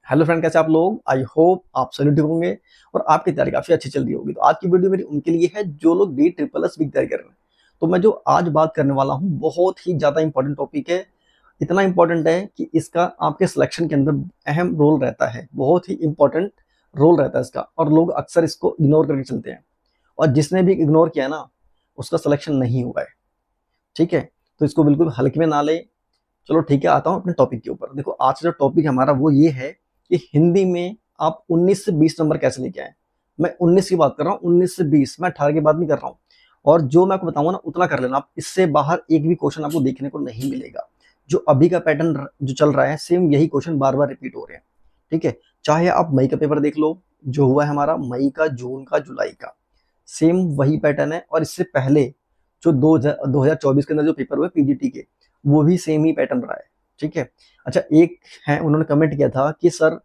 Hello friend, कैसे आप लोग। आई होप आप सभी ठीक होंगे और आपकी तैयारी काफी अच्छी चल रही होगी। तो आज की वीडियो मेरी उनके लिए है जो लोग डी ट्रिपल एस की तैयारी कर रहे हैं। तो मैं जो आज बात करने वाला हूँ बहुत ही ज्यादा इंपॉर्टेंट टॉपिक है। इतना इंपॉर्टेंट है कि इसका आपके सिलेक्शन के अंदर अहम रोल रहता है, बहुत ही इंपॉर्टेंट रोल रहता है इसका, और लोग अक्सर इसको इग्नोर करके चलते हैं। और जिसने भी इग्नोर किया ना, उसका सिलेक्शन नहीं हुआ है। ठीक है, तो इसको बिल्कुल हल्के में ना ले। चलो ठीक है, आता हूँ अपने टॉपिक के ऊपर। देखो, आज का जो टॉपिक हमारा वो ये है कि हिंदी में आप 19 से 20 नंबर कैसे लेके आए। मैं 19 की बात कर रहा हूँ, 19 से 20, मैं 18 की बात नहीं कर रहा हूँ। और जो मैं आपको बताऊंगा ना उतना कर लेना आप, इससे बाहर एक भी क्वेश्चन आपको देखने को नहीं मिलेगा। जो अभी का पैटर्न जो चल रहा है, सेम यही क्वेश्चन बार बार रिपीट हो रहे हैं। ठीक है, चाहे आप मई का पेपर देख लो, जो हुआ है हमारा मई का, जून का, जुलाई का, सेम वही पैटर्न है। और इससे पहले जो 2024 के अंदर जो पेपर हुए पीजीटी के, वो भी सेम ही पैटर्न रहा है। ठीक है। अच्छा, एक है, उन्होंने कमेंट किया था कि सर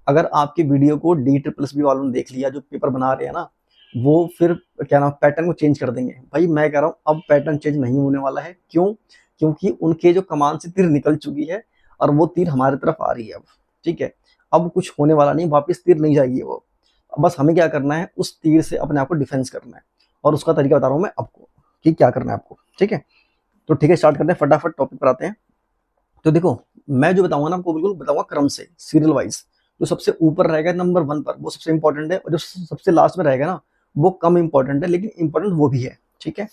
अगर आपकी वीडियो को डी ट्रिपल एस बी वालों ने देख लिया, जो पेपर बना रहे हैं ना, वो फिर क्या नाम पैटर्न को चेंज कर देंगे। भाई मैं कह रहा हूँ अब पैटर्न चेंज नहीं होने वाला है। क्यों? क्योंकि उनके जो कमान से तीर निकल चुकी है और वो तीर हमारी तरफ आ रही है अब। ठीक है, अब कुछ होने वाला नहीं, वापस तीर नहीं जाएगी वो। बस हमें क्या करना है, उस तीर से अपने आप को डिफेंस करना है। और उसका तरीका बता रहा हूँ मैं आपको कि क्या करना है आपको। ठीक है, तो ठीक है, स्टार्ट करते हैं, फटाफट टॉपिक पर आते हैं। तो देखो, मैं जो बताऊंगा ना आपको बिल्कुल बताऊंगा क्रम से, सीरियल वाइज। जो सबसे ऊपर रहेगा नंबर 1 पर, वो सबसे इंपॉर्टेंट है, और जो सबसे लास्ट में रहेगा ना, वो कम इंपॉर्टेंट है, लेकिन इंपॉर्टेंट वो भी है। ठीक है,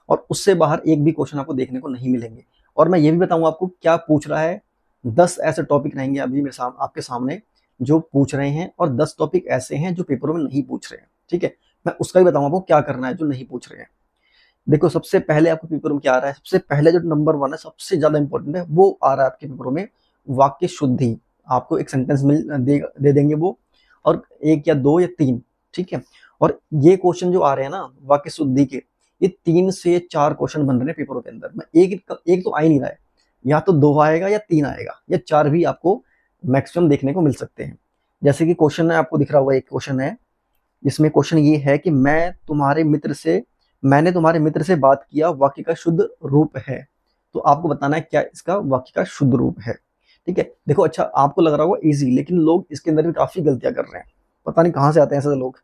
और उससे बाहर एक भी क्वेश्चन आपको देखने को नहीं मिलेंगे। और मैं ये भी बताऊंगा आपको क्या पूछ रहा है। 10 ऐसे टॉपिक रहेंगे अभी मेरे सामने, आपके सामने, जो पूछ रहे हैं, और 10 टॉपिक ऐसे हैं जो पेपरों में नहीं पूछ रहे हैं। ठीक है, मैं उसका भी बताऊंगा आपको क्या करना है जो नहीं पूछ रहे हैं। देखो, सबसे पहले आपके पेपर में क्या आ रहा है, सबसे पहले जो नंबर 1 है, सबसे ज्यादा इंपॉर्टेंट है, वो आ रहा है आपके पेपरों में, वाक्य शुद्धि। आपको एक सेंटेंस दे देंगे वो, और एक या दो या तीन। ठीक है, और ये क्वेश्चन जो आ रहे हैं ना वाक्य शुद्धि के, ये 3 से 4 क्वेश्चन बन रहे हैं पेपरों के अंदर में। एक तो आ ही नहीं रहा है। या तो 2 आएगा या 3 आएगा या 4 भी आपको मैक्सिमम देखने को मिल सकते हैं। जैसे कि क्वेश्चन है, आपको दिख रहा होगा एक क्वेश्चन है, जिसमें क्वेश्चन ये है कि मैंने तुम्हारे मित्र से बात किया, वाक्य का शुद्ध रूप है। तो आपको बताना है क्या इसका वाक्य का शुद्ध रूप है। ठीक है, देखो, अच्छा आपको लग रहा होगा इजी, लेकिन लोग इसके अंदर भी काफी गलतियां कर रहे हैं। पता नहीं कहाँ से आते हैं ऐसे लोग।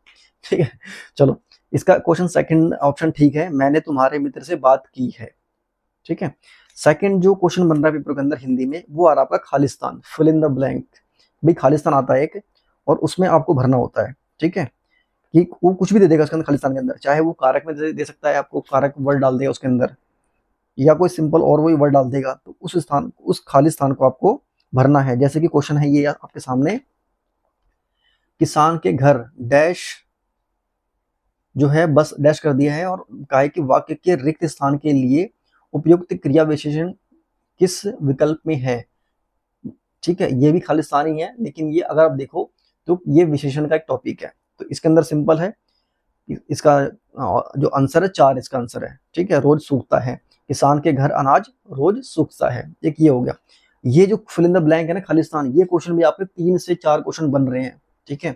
ठीक है, चलो, इसका क्वेश्चन सेकंड ऑप्शन ठीक है, मैंने तुम्हारे मित्र से बात की है। ठीक है, सेकंड जो क्वेश्चन बन रहा है पेपर के अंदर हिंदी में, वो आ रहा है आपका Khalistan, fill in the blank. भाई खालिस्तान आता है एक, और उसमें आपको भरना होता है। ठीक है, कि वो कुछ भी दे देगा उसके अंदर खालिस्तान के अंदर, चाहे वो कारक में दे सकता है, आपको कारक वर्ड डाल देगा उसके अंदर, या कोई सिंपल और वही वर्ड डाल देगा। तो उस खालिस्तान को आपको भरना है। जैसे कि क्वेश्चन है ये आपके सामने, किसान के घर डैश जो है बस डैश कर दिया है, और कहा है कि वाक्य के रिक्त स्थान के लिए उपयुक्त क्रिया विशेषण किस विकल्प में है। ठीक है, ये भी खालिस्तान ही है, लेकिन ये अगर आप देखो तो ये विशेषण का एक टॉपिक है। तो इसके अंदर सिंपल है, इसका जो आंसर है 4, इसका आंसर है। ठीक है, रोज सूखता है, किसान के घर अनाज रोज सूखता है, एक ये हो गया। ये जो फिल इन द ब्लैंक है ना खालिस्तान, ये क्वेश्चन भी आपके 3 से 4 क्वेश्चन बन रहे हैं। ठीक है,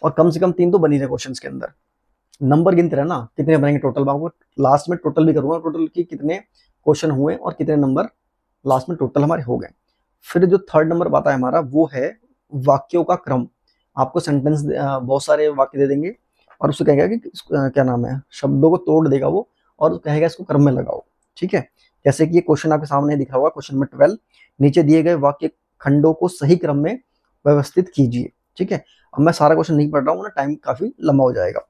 और कम से कम 3 तो बन ही रहे क्वेश्चन के अंदर। नंबर गिनते रहना कितने बनेंगे टोटल। मैं आपको लास्ट में टोटल भी करूंगा, टोटल की कितने क्वेश्चन हुए और कितने नंबर लास्ट में टोटल हमारे हो गए। फिर जो थर्ड नंबर आता है हमारा, वो है वाक्यों का क्रम। आपको सेंटेंस बहुत सारे वाक्य दे देंगे, और उससे कहेगा कि क्या नाम है, शब्दों को तोड़ देगा वो, और कहेगा इसको क्रम में लगाओ। ठीक है, जैसे कि ये क्वेश्चन आपके सामने दिखा हुआ, क्वेश्चन नंबर 12, नीचे दिए गए वाक्य खंडों को सही क्रम में व्यवस्थित कीजिए। ठीक है, अब मैं सारा क्वेश्चन नहीं पढ़ रहा हूँ ना, टाइम काफी लंबा हो जाएगा।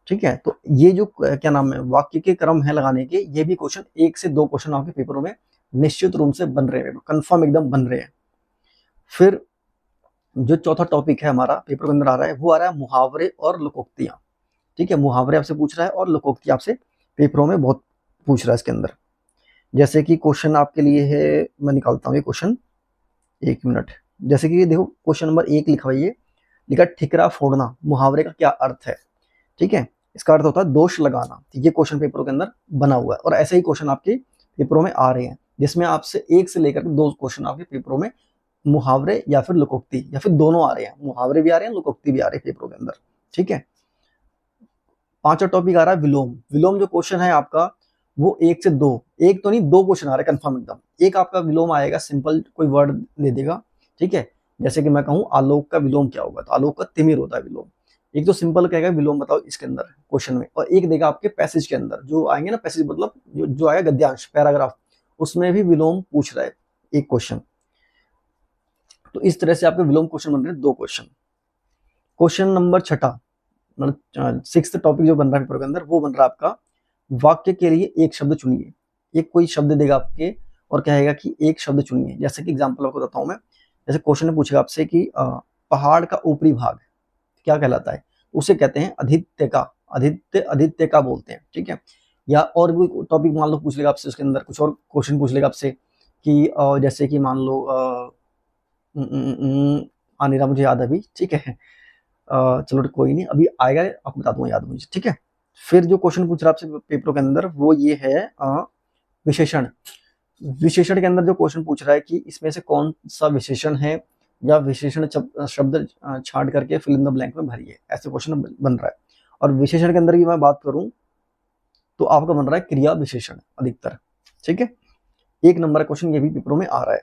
ठीक है, तो ये जो क्या नाम है वाक्य के क्रम है लगाने के, ये भी क्वेश्चन 1 से 2 क्वेश्चन आपके पेपरों में निश्चित रूप से बन रहे हैं, कंफर्म एकदम बन रहे हैं। फिर जो चौथा टॉपिक है हमारा पेपर के अंदर आ रहा है, वो आ रहा है मुहावरे और लोकोक्तियां। ठीक है, मुहावरे आपसे पूछ रहा है और लोकोक्ति आपसे पेपरों में बहुत पूछ रहा है इसके अंदर। जैसे कि क्वेश्चन आपके लिए है, मैं निकालता हूँ ये क्वेश्चन, 1 मिनट। जैसे कि देखो क्वेश्चन नंबर 1 लिखा हुआ, ये लिखा ठिकरा फोड़ना, मुहावरे का क्या अर्थ है। ठीक है, इसका अर्थ होता है दोष लगाना। तो ये क्वेश्चन पेपरों के अंदर बना हुआ है, और ऐसे ही क्वेश्चन आपके पेपरों में आ रहे हैं, जिसमें आपसे 1 से लेकर 2 क्वेश्चन आपके पेपरों में मुहावरे या फिर लोकोक्ति या फिर दोनों आ रहे हैं। मुहावरे भी आ रहे हैं, लोकोक्ति भी आ रहे हैं पेपरों के अंदर। ठीक है, पांचवा टॉपिक आ रहा है विलोम। विलोम जो क्वेश्चन है आपका, वो 1 से 2, एक तो नहीं 2 क्वेश्चन आ रहे हैं कंफर्म एकदम। एक आपका विलोम आएगा, सिंपल कोई वर्ड दे देगा। ठीक है, जैसे कि मैं कहूँ आलोक का विलोम क्या होगा, तो आलोक का तिमिर होता है विलोम। एक तो सिंपल कहेगा विलोम बताओ इसके अंदर क्वेश्चन में, और एक देगा आपके पैसेज के अंदर जो आएंगे ना, पैसेज मतलब जो आएगा गद्यांश पैराग्राफ, उसमें भी विलोम पूछ रहा है एक क्वेश्चन। तो इस तरह से आपके विलोम क्वेश्चन बन रहे हैं 2 क्वेश्चन। क्वेश्चन नंबर 6 मतलब 6th टॉपिक जो बन रहा है पेपर के अंदर, वो बन रहा है आपका वाक्य के लिए एक शब्द चुनिए। एक कोई शब्द देगा आपके और कहेगा कि एक शब्द चुनिए। जैसे कि एग्जांपल आपको बताता हूं मैं, जैसे क्वेश्चन में पूछेगा आपसे कि पहाड़ का ऊपरी भाग क्या कहलाता है, उसे कहते हैं अधित्य का, अधित्य का बोलते हैं, ठीक है। या और भी टॉपिक मान लो पूछ लेगा आपसे, उसके अंदर कुछ और क्वेश्चन पूछ लेगा आपसे कि जैसे कि मान लो आ नहीं रहा मुझे याद अभी, ठीक है। चलो कोई नहीं, अभी आएगा आपको बता दूंगा याद मुझे, ठीक है। फिर जो क्वेश्चन पूछ रहा है आपसे पेपरों के अंदर वो ये है विशेषण। विशेषण के अंदर जो क्वेश्चन पूछ रहा है कि इसमें से कौन सा विशेषण है, या विशेषण शब्द छांट करके फिल इन द ब्लैंक में भरिए, ऐसे क्वेश्चन बन रहा है। और विशेषण के अंदर की मैं बात करूं तो आपका बन रहा है क्रिया विशेषण अधिकतर, ठीक है। 1 नंबर क्वेश्चन ये भी पेपरों में आ रहा है।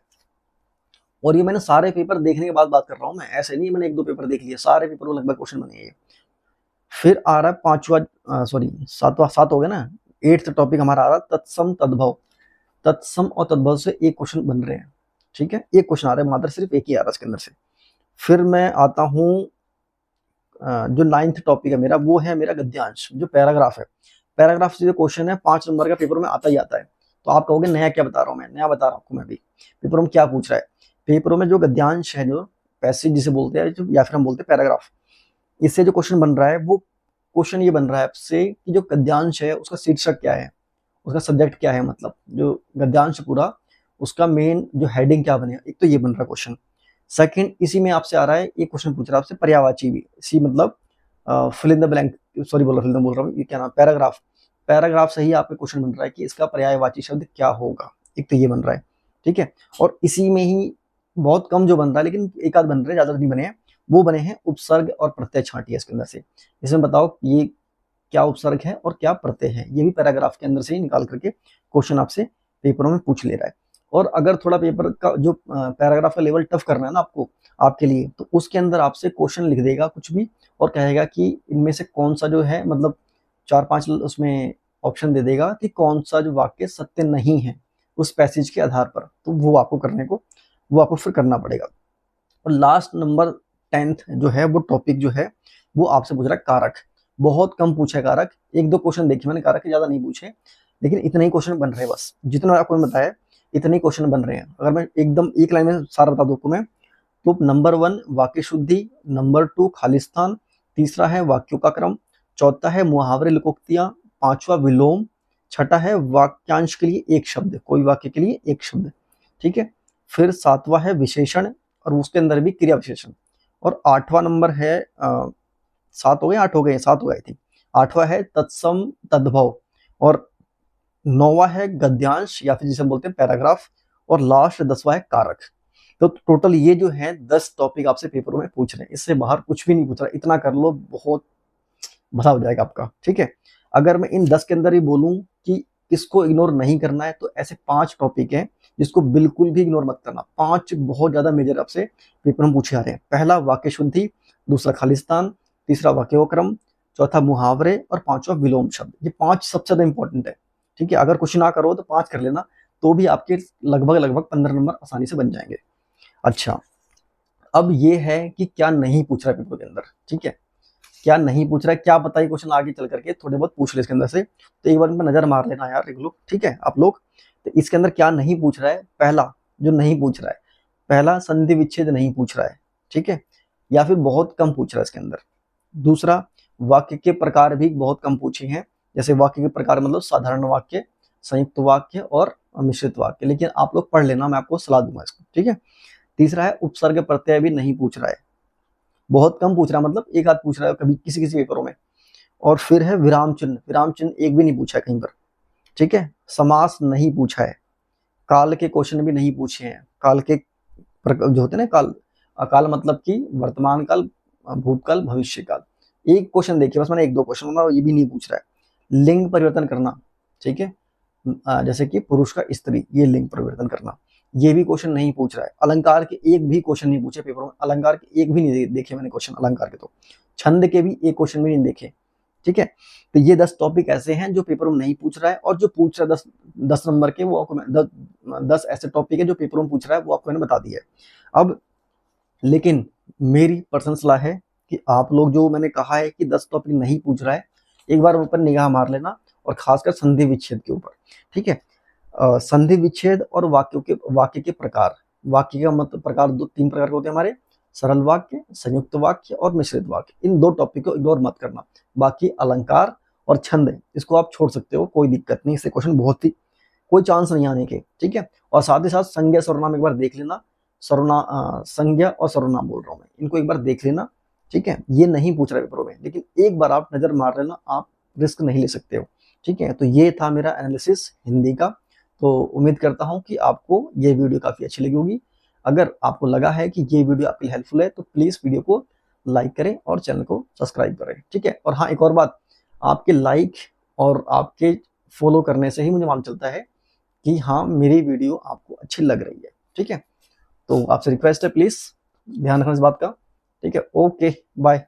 और ये मैंने सारे पेपर देखने के बाद बात कर रहा हूं मैं, ऐसे नहीं मैंने 1-2 पेपर देख लिए, सारे पेपरों में लगभग क्वेश्चन बने हैं। फिर आ रहा है 5वां सॉरी 7 हो गया ना, 8th टॉपिक हमारा आ रहा है तत्सम तद्भव। तत्सम और तद्भव से एक क्वेश्चन बन रहे हैं, ठीक है। एक क्वेश्चन आ रहा है मात्र, सिर्फ एक ही आ रहा है इसके अंदर से। फिर मैं आता हूँ जो 9th टॉपिक है मेरा, वो है मेरा गद्यांश, जो पैराग्राफ है। पैराग्राफ से जो क्वेश्चन है 5 नंबर का पेपर में आता ही आता है। तो आप कहोगे नया क्या बता रहा हूँ मैं, नया बता रहा हूँ आपको मैं भी, पेपरों में क्या पूछ रहा है। पेपरों में जो गद्यांश है, जो पैसेज जिसे बोलते हैं, या फिर हम बोलते हैं पैराग्राफ, इससे जो क्वेश्चन बन रहा है वो क्वेश्चन ये बन रहा है आपसे कि जो गद्यांश है उसका शीर्षक क्या है, उसका सब्जेक्ट क्या है, मतलब जो गद्यांश पूरा उसका मेन जो हेडिंग क्या बने, एक तो ये बन रहा है क्वेश्चन। सेकंड, इसी में आपसे आ रहा है एक क्वेश्चन पूछ रहा है आपसे पर्यायवाची भी, सी मतलब fill in the blank, sorry बोल रहा हूँ, ये क्या नाम, पैराग्राफ। पैराग्राफ से ही आपका क्वेश्चन बन रहा है कि इसका पर्यायवाची शब्द क्या होगा, एक तो ये बन रहा है, ठीक है। और इसी में ही बहुत कम जो बन रहा है, लेकिन एक आध बन रहे हैं, ज्यादा नहीं बने हैं, वो बने हैं उपसर्ग और प्रत्यय छांटिए इसके अंदर से। इसमें बताओ ये क्या उपसर्ग है और क्या प्रत्यय है, ये भी पैराग्राफ के अंदर से ही निकाल करके क्वेश्चन आपसे पेपरों में पूछ ले रहा है। और अगर थोड़ा पेपर का जो पैराग्राफ का लेवल टफ करना है ना आपको, आपके लिए, तो उसके अंदर आपसे क्वेश्चन लिख देगा कुछ भी और कहेगा कि इनमें से कौन सा जो है, मतलब 4-5 उसमें ऑप्शन दे देगा कि कौन सा जो वाक्य सत्य नहीं है उस पैसेज के आधार पर, तो वो आपको फिर करना पड़ेगा। और लास्ट नंबर 10th जो है वो टॉपिक जो है वो आपसे पूछ रहा है कारक। बहुत कम पूछा है कारक, 1-2 क्वेश्चन देखे मैंने कारक के, ज्यादा नहीं पूछे, लेकिन इतने ही क्वेश्चन बन रहे हैं बस, जितना आपको बताया इतने ही क्वेश्चन बन रहे हैं। अगर मैं एकदम एक लाइन में सारा बता दूं आपको मैं, तो नंबर 1 वाक्य शुद्धि, नंबर 2 खालिस्तान, तीसरा है वाक्यों का क्रम, चौथा है मुहावरे लोकोक्तियां, 5वां विलोम, छठा है वाक्यांश के लिए एक शब्द, कोई वाक्य के लिए एक शब्द, ठीक है। फिर 7वां है विशेषण और उसके अंदर भी क्रिया विशेषण। और 8वां नंबर है 7 हो गए 8 हो गए 7 हो गए थी, 8वां है तत्सम तद्भव, और 9वां है गद्यांश या फिर जिसे बोलते हैं पैराग्राफ, और लास्ट 10वां है कारक। तो टोटल ये जो है 10 टॉपिक आपसे पेपरों में पूछ रहे हैं, इससे बाहर कुछ भी नहीं पूछ रहा, इतना कर लो बहुत भला हो जाएगा आपका, ठीक है। अगर मैं इन 10 के अंदर ही बोलूं कि इसको इग्नोर नहीं करना है, तो ऐसे 5 टॉपिक हैं जिसको बिल्कुल भी इग्नोर मत करना। 5 बहुत ज्यादा मेजर आपसे पेपर में पूछे आ रहे हैं। पहला वाक्य शुद्धि, दूसरा खालिस्तान, तीसरा वाक्योक्रम, चौथा मुहावरे और 5वां विलोम शब्द। ये 5 सबसे ज्यादा इंपॉर्टेंट है, ठीक है। अगर कुछ ना करो तो 5 कर लेना, तो भी आपके लगभग 15 नंबर आसानी से बन जाएंगे। अच्छा, अब ये है कि क्या नहीं पूछ रहा है पेपर के अंदर, ठीक है। क्या नहीं पूछ रहा है, क्या पता ही क्वेश्चन आगे चल करके थोड़े बहुत पूछ ले इसके अंदर से, तो एक बार इन पर नजर मार लेना यार लोग, ठीक है आप लोग। तो इसके अंदर क्या नहीं पूछ रहा है, पहला जो नहीं पूछ रहा है, पहला संधि विच्छेद नहीं पूछ रहा है, ठीक है, या फिर बहुत कम पूछ रहा है इसके अंदर। दूसरा, वाक्य के प्रकार भी बहुत कम पूछे हैं, जैसे वाक्य के प्रकार मतलब साधारण वाक्य, संयुक्त वाक्य और मिश्रित वाक्य, लेकिन आप लोग पढ़ लेना, मैं आपको सलाह दूंगा इसको, ठीक है। तीसरा है उपसर्ग प्रत्यय भी नहीं पूछ रहा है, बहुत कम पूछ रहा है, मतलब एक आध पूछ रहा है कभी किसी किसी पेपरों में। और फिर है विराम चिन्ह एक भी नहीं पूछा है कहीं पर, ठीक है। समास नहीं पूछा है, काल के क्वेश्चन भी नहीं पूछे हैं, काल के जो होते हैं ना, काल, अकाल मतलब कि वर्तमान काल, भूतकाल, भविष्य काल। एक क्वेश्चन देखिए बस मैंने, 1-2 क्वेश्चन बना, ये भी नहीं पूछ रहा है। लिंग परिवर्तन करना, ठीक है, जैसे कि पुरुष का स्त्री, ये लिंग परिवर्तन करना, ये भी क्वेश्चन नहीं पूछ रहा है। अलंकार के एक भी क्वेश्चन नहीं पूछे पेपर में, अलंकार के एक भी नहीं देखे मैंने क्वेश्चन अलंकार के। तो छंद के भी एक क्वेश्चन भी नहीं देखे। ठीक है, तो ये 10 टॉपिक ऐसे हैं जो पेपर में नहीं पूछ रहा है, और जो पूछ रहा है 10 नंबर के, वो आपको 10 ऐसे टॉपिक है जो पेपर में पूछ रहा है, वो आपको मैंने बता दिया है। अब लेकिन मेरी पर्सनल सलाह है कि आप लोग, जो मैंने कहा है कि 10 टॉपिक नहीं पूछ रहा है, एक बार ऊपर निगाह मार लेना, और खासकर संधि विच्छेद के ऊपर। ठीक है, संधि विच्छेद और वाक्य के प्रकार। वाक्य का मतलब प्रकार 3 प्रकार के होते हैं हमारे, सरल वाक्य, संयुक्त वाक्य और मिश्रित वाक्य। इन 2 टॉपिक को इग्नोर मत करना। बाकी अलंकार और छंद इसको आप छोड़ सकते हो, कोई दिक्कत नहीं। इससे क्वेश्चन बहुत ही, कोई चांस नहीं आने के। ठीक है, और साथ ही साथ संज्ञा सर्वनाम एक बार देख लेना। संज्ञा और सर्वनाम बोल रहा हूँ मैं, इनको एक बार देख लेना। ठीक है, ये नहीं पूछ रहा पेपरों में, लेकिन एक बार आप नजर मार लेना, आप रिस्क नहीं ले सकते हो। ठीक है, तो ये था मेरा एनालिसिस हिंदी का। तो उम्मीद करता हूँ कि आपको ये वीडियो काफ़ी अच्छी लगी होगी। अगर आपको लगा है कि ये वीडियो आपके लिए हेल्पफुल है, तो प्लीज़ वीडियो को लाइक करें और चैनल को सब्सक्राइब करें। ठीक है, और हाँ, एक और बात, आपके लाइक और आपके फॉलो करने से ही मुझे मालूम चलता है कि हाँ, मेरी वीडियो आपको अच्छी लग रही है। ठीक है, तो आपसे रिक्वेस्ट है, प्लीज़ ध्यान रखना इस बात का। ठीक है, ओके, बाय।